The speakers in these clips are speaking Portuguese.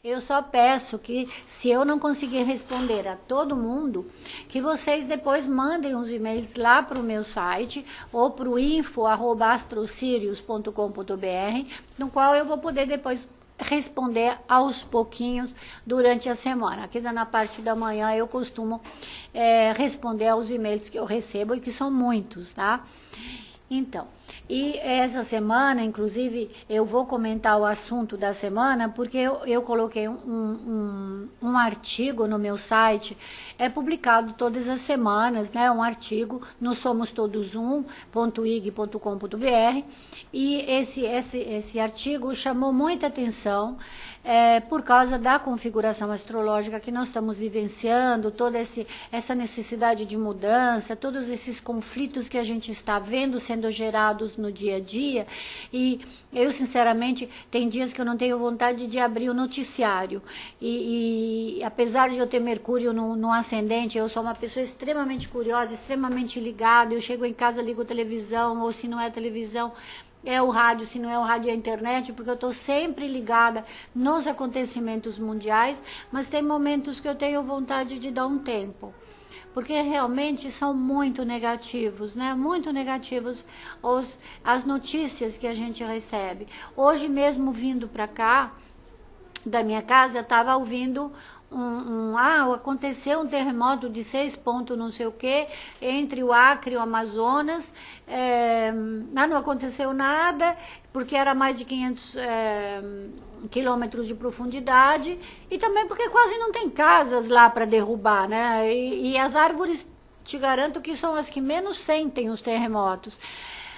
Eu só peço que, se eu não conseguir responder a todo mundo, que vocês depois mandem uns e-mails lá para o meu site ou para o info@astrosirius.com.br, no qual eu vou poder depois responder aos pouquinhos durante a semana. Aqui na parte da manhã eu costumo responder aos e-mails que eu recebo e que são muitos, tá? Então, e essa semana, inclusive, eu vou comentar o assunto da semana, porque eu coloquei um artigo no meu site, é publicado todas as semanas, né, um artigo no somostodosum.ig.com.br, e esse artigo chamou muita atenção, por causa da configuração astrológica que nós estamos vivenciando, toda essa necessidade de mudança, todos esses conflitos que a gente está vendo sendo gerados no dia a dia, e eu, sinceramente, tem dias que eu não tenho vontade de abrir o noticiário, e apesar de eu ter Mercúrio no ascendente, eu sou uma pessoa extremamente curiosa, extremamente ligada, eu chego em casa, ligo a televisão, ou se não é televisão, é o rádio, se não é o rádio, é a internet, porque eu estou sempre ligada nos acontecimentos mundiais, mas tem momentos que eu tenho vontade de dar um tempo, porque realmente são muito negativos, né? Muito negativos as notícias que a gente recebe. Hoje mesmo, vindo para cá, da minha casa, eu estava ouvindo aconteceu um terremoto de 6 pontos não sei o que, entre o Acre e o Amazonas, não aconteceu nada, porque era mais de 500 quilômetros de profundidade, e também porque quase não tem casas lá para derrubar, né, e as árvores, te garanto que são as que menos sentem os terremotos.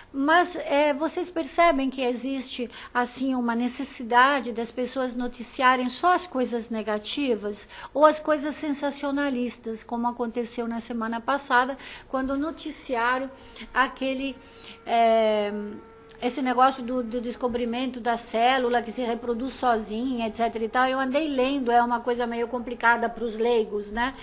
Mas vocês percebem que existe, assim, uma necessidade das pessoas noticiarem só as coisas negativas ou as coisas sensacionalistas, como aconteceu na semana passada, quando noticiaram esse negócio do descobrimento da célula que se reproduz sozinha, etc e tal. Eu andei lendo, é uma coisa meio complicada para os leigos, né?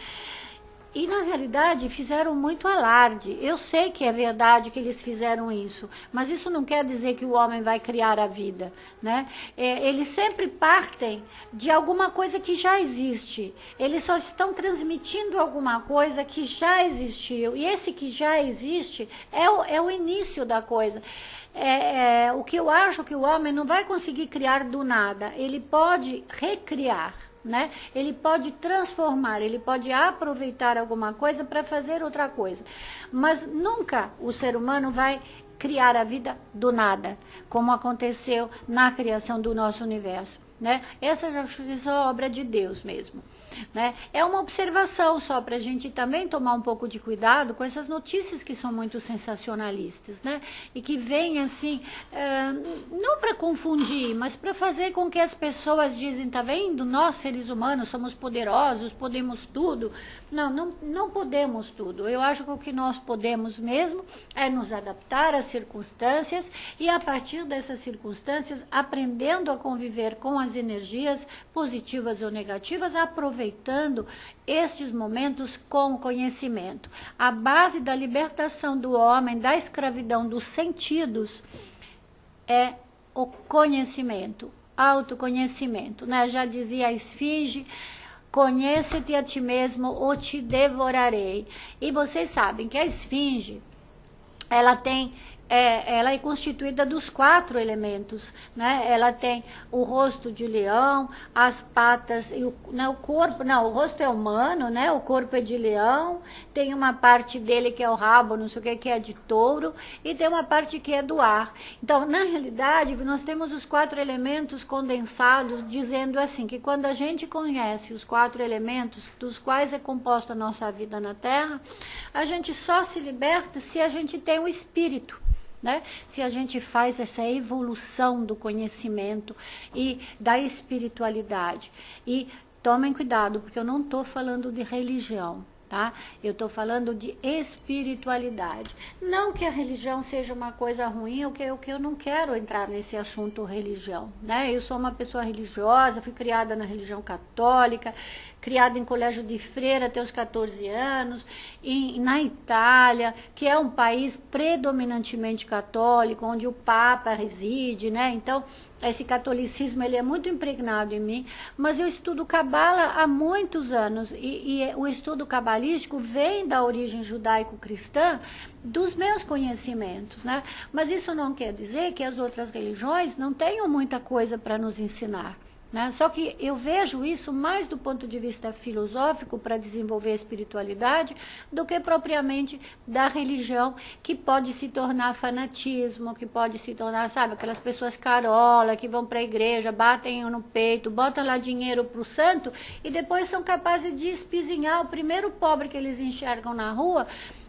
E, na realidade, fizeram muito alarde. Eu sei que é verdade que eles fizeram isso, mas isso não quer dizer que o homem vai criar a vida, né? Eles sempre partem de alguma coisa que já existe. Eles só estão transmitindo alguma coisa que já existiu. E esse que já existe é o início da coisa. O que eu acho que o homem não vai conseguir criar do nada. Ele pode recriar, né? Ele pode transformar, ele pode aproveitar alguma coisa para fazer outra coisa, mas nunca o ser humano vai criar a vida do nada, como aconteceu na criação do nosso universo, né? Essa é a obra de Deus mesmo, né? É uma observação só para a gente também tomar um pouco de cuidado com essas notícias que são muito sensacionalistas, né? E que vêm assim, não para confundir, mas para fazer com que as pessoas dizem, tá vendo? Nós, seres humanos, somos poderosos, podemos tudo. Não podemos tudo. Eu acho que o que nós podemos mesmo é nos adaptar às circunstâncias e, a partir dessas circunstâncias, aprendendo a conviver com as energias positivas ou negativas, aproveitando estes momentos com conhecimento. A base da libertação do homem da escravidão dos sentidos é o conhecimento, autoconhecimento, né? Já dizia a Esfinge, conhece-te a ti mesmo ou te devorarei. E vocês sabem que a Esfinge, ela é constituída dos 4 elementos, né? Ela tem o rosto de leão, as patas, e o corpo, o rosto é humano, né? O corpo é de leão, tem uma parte dele que é o rabo, não sei o que é de touro, e tem uma parte que é do ar. Então, na realidade, nós temos os 4 elementos condensados, dizendo assim, que quando a gente conhece os 4 elementos dos quais é composta a nossa vida na Terra, a gente só se liberta se a gente tem o espírito, né? Se a gente faz essa evolução do conhecimento e da espiritualidade. E tomem cuidado, porque eu não estou falando de religião, tá? Eu estou falando de espiritualidade. Não que a religião seja uma coisa ruim, o que eu não quero entrar nesse assunto religião, né? Eu sou uma pessoa religiosa, fui criada na religião católica, criada em colégio de freira até os 14 anos, na Itália, que é um país predominantemente católico, onde o Papa reside, né? Então, esse catolicismo ele é muito impregnado em mim, mas eu estudo cabala há muitos anos e o estudo cabalístico vem da origem judaico-cristã dos meus conhecimentos, né? Mas isso não quer dizer que as outras religiões não tenham muita coisa para nos ensinar, né? Só que eu vejo isso mais do ponto de vista filosófico para desenvolver a espiritualidade do que propriamente da religião, que pode se tornar fanatismo, que pode se tornar, sabe, aquelas pessoas carola que vão para a igreja, batem no peito, botam lá dinheiro para o santo e depois são capazes de espizinhar o primeiro pobre que eles enxergam na rua,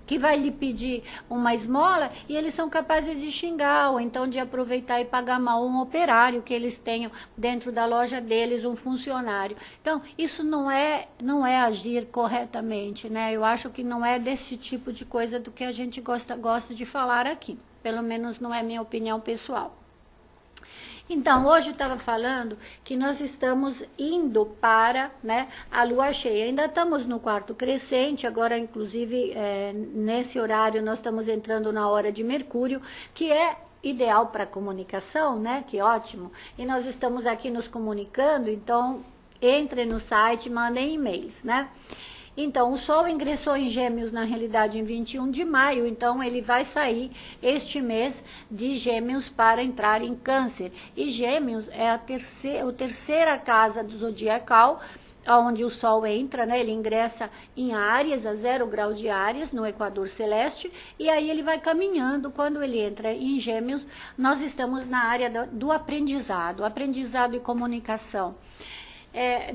que vai lhe pedir uma esmola, e eles são capazes de xingar, ou então de aproveitar e pagar mal um operário que eles tenham dentro da loja deles, um funcionário. Então, isso não é agir corretamente, né? Eu acho que não é desse tipo de coisa do que a gente gosta de falar aqui. Pelo menos não é minha opinião pessoal. Então, hoje eu estava falando que nós estamos indo para, né, a lua cheia. Ainda estamos no quarto crescente, agora, inclusive, nesse horário, nós estamos entrando na hora de Mercúrio, que é ideal para comunicação, né? Que ótimo. E nós estamos aqui nos comunicando, então, entre no site, mandem e-mails, né? Então, o Sol ingressou em Gêmeos, na realidade, em 21 de maio, então ele vai sair este mês de Gêmeos para entrar em Câncer. E Gêmeos é a terceira casa do zodiacal, onde o Sol entra, né? Ele ingressa em Áries, a 0 graus de Áries, no Equador Celeste, e aí ele vai caminhando. Quando ele entra em Gêmeos, nós estamos na área do aprendizado e comunicação.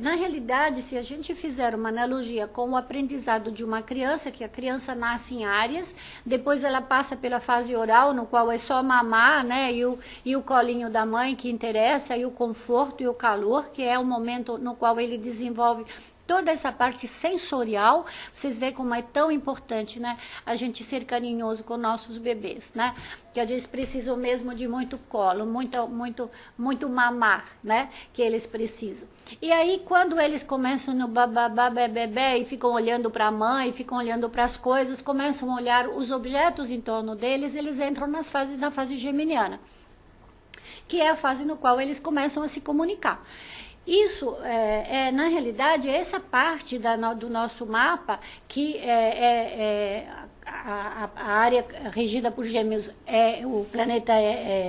Na realidade, se a gente fizer uma analogia com o aprendizado de uma criança, que a criança nasce em Áries, depois ela passa pela fase oral, no qual é só mamar, né, e o colinho da mãe que interessa, e o conforto e o calor, que é o momento no qual ele desenvolve toda essa parte sensorial. Vocês veem como é tão importante, né, a gente ser carinhoso com nossos bebês, né, que eles precisam mesmo de muito colo, muito mamar, né, que eles precisam. E aí, quando eles começam no bababá, bebê, e ficam olhando para a mãe, ficam olhando para as coisas, começam a olhar os objetos em torno deles, eles entram na fase geminiana, que é a fase no qual eles começam a se comunicar. Isso, na realidade, é essa parte do nosso mapa, que a área regida por Gêmeos, o planeta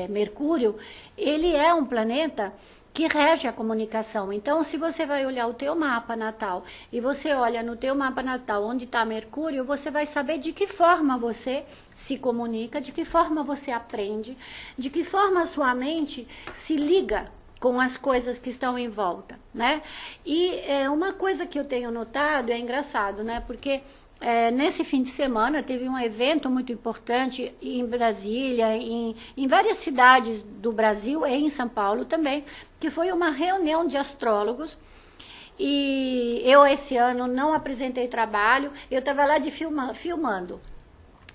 Mercúrio, ele é um planeta que rege a comunicação. Então, se você vai olhar o teu mapa natal, e você olha no teu mapa natal onde está Mercúrio, você vai saber de que forma você se comunica, de que forma você aprende, de que forma a sua mente se liga com as coisas que estão em volta, né? E uma coisa que eu tenho notado, é engraçado, né? Porque nesse fim de semana teve um evento muito importante em Brasília, em várias cidades do Brasil, e em São Paulo também, que foi uma reunião de astrólogos. E eu, esse ano, não apresentei trabalho, eu estava lá filmando.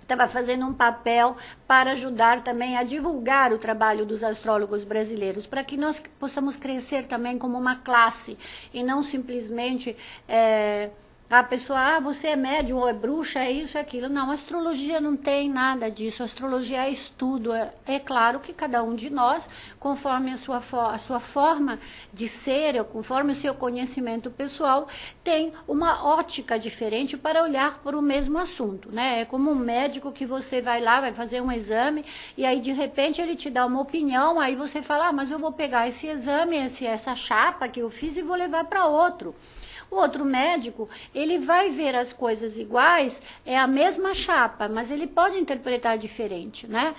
Estava fazendo um papel para ajudar também a divulgar o trabalho dos astrólogos brasileiros, para que nós possamos crescer também como uma classe, e não simplesmente a pessoa, você é médium ou é bruxa, é isso, é aquilo. Não, a astrologia não tem nada disso, a astrologia é estudo. É claro que cada um de nós, conforme a sua forma de ser, conforme o seu conhecimento pessoal, tem uma ótica diferente para olhar para o mesmo assunto, né? É como um médico que você vai lá, vai fazer um exame, e aí de repente ele te dá uma opinião, aí você fala, mas eu vou pegar esse exame, essa chapa que eu fiz e vou levar para outro. O outro médico, ele vai ver as coisas iguais, é a mesma chapa, mas ele pode interpretar diferente, né?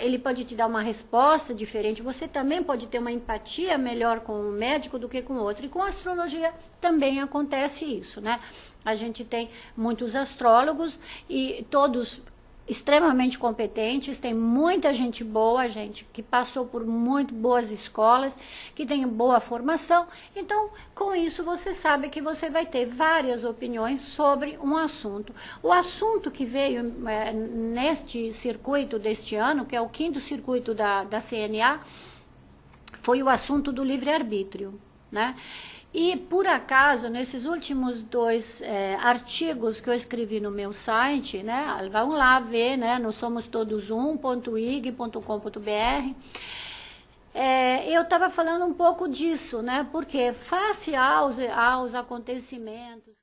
Ele pode te dar uma resposta diferente, você também pode ter uma empatia melhor com um médico do que com o outro. E com a astrologia também acontece isso, né? A gente tem muitos astrólogos e todos extremamente competentes, tem muita gente boa, gente que passou por muito boas escolas, que tem boa formação. Então, com isso você sabe que você vai ter várias opiniões sobre um assunto. O assunto que veio neste circuito deste ano, que é o 5º circuito da CNA, foi o assunto do livre-arbítrio, né? E, por acaso, nesses últimos 2 artigos que eu escrevi no meu site, né, vão lá ver, né, no somostodosum.ig.com.br, eu estava falando um pouco disso, né, porque face aos acontecimentos